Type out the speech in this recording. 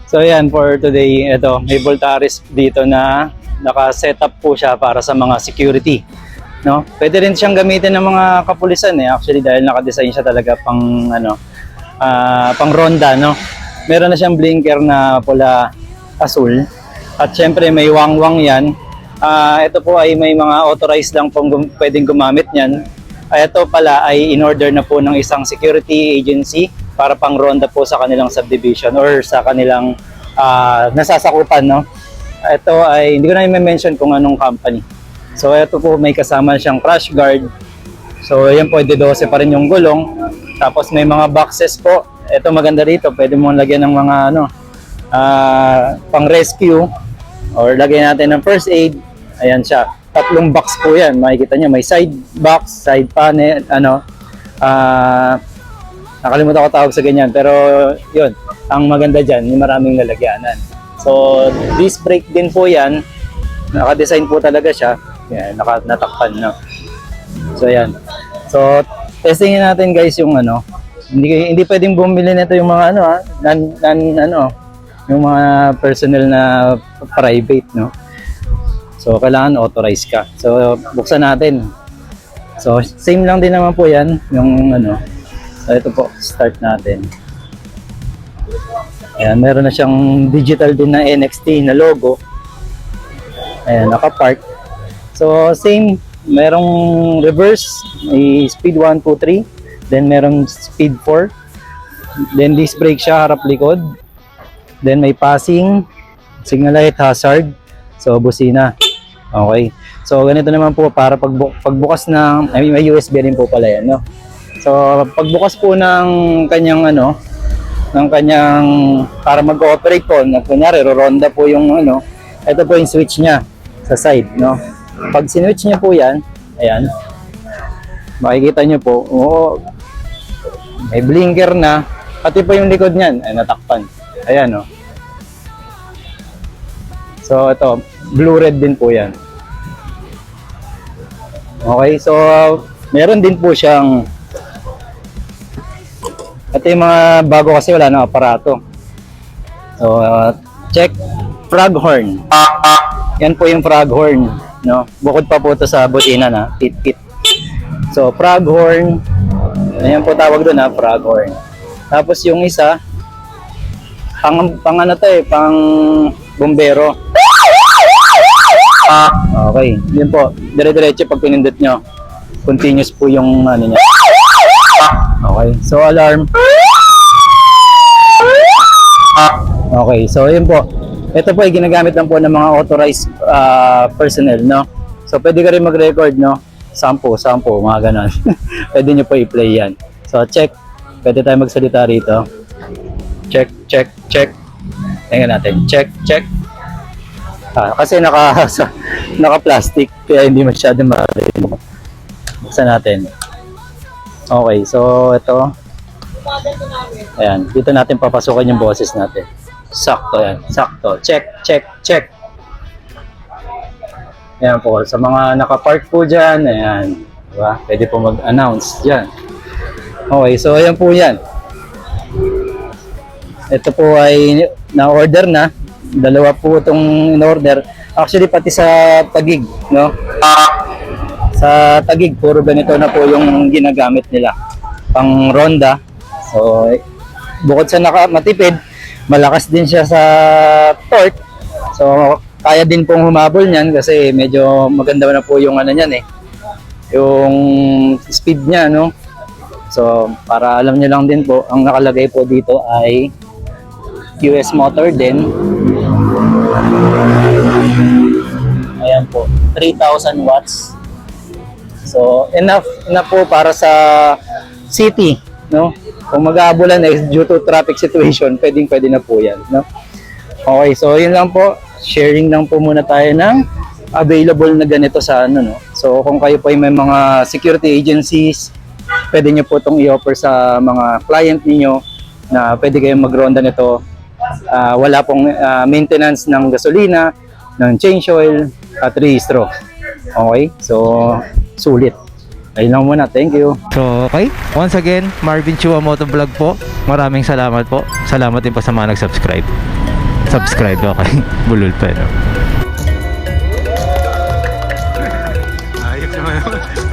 So yan, for today, ito, may Voltaris dito na naka-set up po siya para sa mga security. No? Pwede rin siyang gamitin ng mga kapulisan actually, dahil naka-design siya talaga pang pang ronda, no. Meron na siyang blinker na pula asul at syempre may wangwang yan. Ito po ay may mga authorized lang pong pwedeng gumamit niyan. Ito pala ay in order na po ng isang security agency para pang ronda po sa kanilang subdivision or sa kanilang nasasakupan, no. Ito ay hindi ko na i-mention kung anong company. So ito po may kasama siyang crash guard. So yan po, 12 pa rin yung gulong. Tapos may mga boxes po. Ito maganda rito, pwede mo lagyan ng mga pang rescue or lagyan natin ng first aid. Ayan siya. 3 box po yan. Makikita nyo, may side box, side panel, nakalimutan ko tawag sa ganyan. Pero yun, ang maganda dyan, yung maraming lalagyanan. So disc brake din po yan. Naka-design po talaga siya. Yan, natakpan, no. So ayan. So testingin natin guys yung hindi pwedeng bumili nito yung mga yung mga personnel na private, no. So kailangan authorized ka. So buksan natin. So same lang din naman po 'yan yung So ito po, start natin. Ayan, meron na siyang digital din na NXT na logo. Ayan, naka-park. So same, merong reverse, may speed 1, 2, 3. Then merong speed 4. Then disc brake siya, harap likod. Then may passing, signal light, hazard. So busina. Okay. So ganito naman po para pagbukas ng may USB rin po pala yan, no. So pagbukas po ng kanyang para mag-ooperate po, kunyari ronda po yung ito po yung switch niya sa side, no. Pag sinwitch niya po yan, ayan. Makikita niyo po, may blinker na, pati pa yung likod niyan ay natakpan. Ayan, no. So ito, blue-red din po yan. Okay, so meron din po siyang ito yung mga bago kasi wala na aparato. So check frog horn. Yan po yung frog horn, no. Bukod pa po ito sa butina na pit. So frog horn, ayan po tawag doon, frog horn. Tapos yung isa pang bombero. Okay, yun po. Dire-diretso pag pinindot nyo. Continuous po yung niya. Okay, so alarm. Okay, so yun po. Ito po ay ginagamit lang po ng mga authorized personnel, no. So pwede ka rin mag-record, no. Sample, mga ganon. Pwede nyo po i-play yan. So check. Pwede tayo magsalita rito. Check. Tingnan natin. Check. Kasi naka-plastic kaya hindi masyado marinig. Buksan natin. Okay, so ito. Ayan, dito natin papasukin yung boses natin. Sakto yan, sakto. Check. Ayan po, sa mga naka-park po dyan, ayan. Diba? Pwede po mag-announce dyan. Okay, so ayan po yan. Ito po ay na-order na. 2 po itong in-order. Actually, pati sa Taguig, no? Sa Taguig, puro ganito na po yung ginagamit nila. Pang ronda. So, bukod sa matipid, malakas din siya sa torque. So, kaya din pong humabol niyan kasi medyo maganda na po yung niyan yung speed niya, no? So, para alam niyo lang din po, ang nakalagay po dito ay US motor din. Ayan po, 3,000 watts. So, enough po para sa city, no? Kung mag-aabulan due to traffic situation, pwede na po yan, no? Okay, so yun lang po. Sharing lang po muna tayo ng available na ganito sa no? So, kung kayo po ay may mga security agencies, pwede nyo po itong i-offer sa mga client niyo na pwede kayong magronda nito. Wala pong maintenance ng gasolina, ng change oil, at rehistro. Okay? So, sulit. Ayun lang muna. Thank you. So, okay. Once again, Marvin Chua Motovlog po. Maraming salamat po. Salamat din po sa mga nag-subscribe. subscribe, okay. Bulol pa, no? Ayos naman.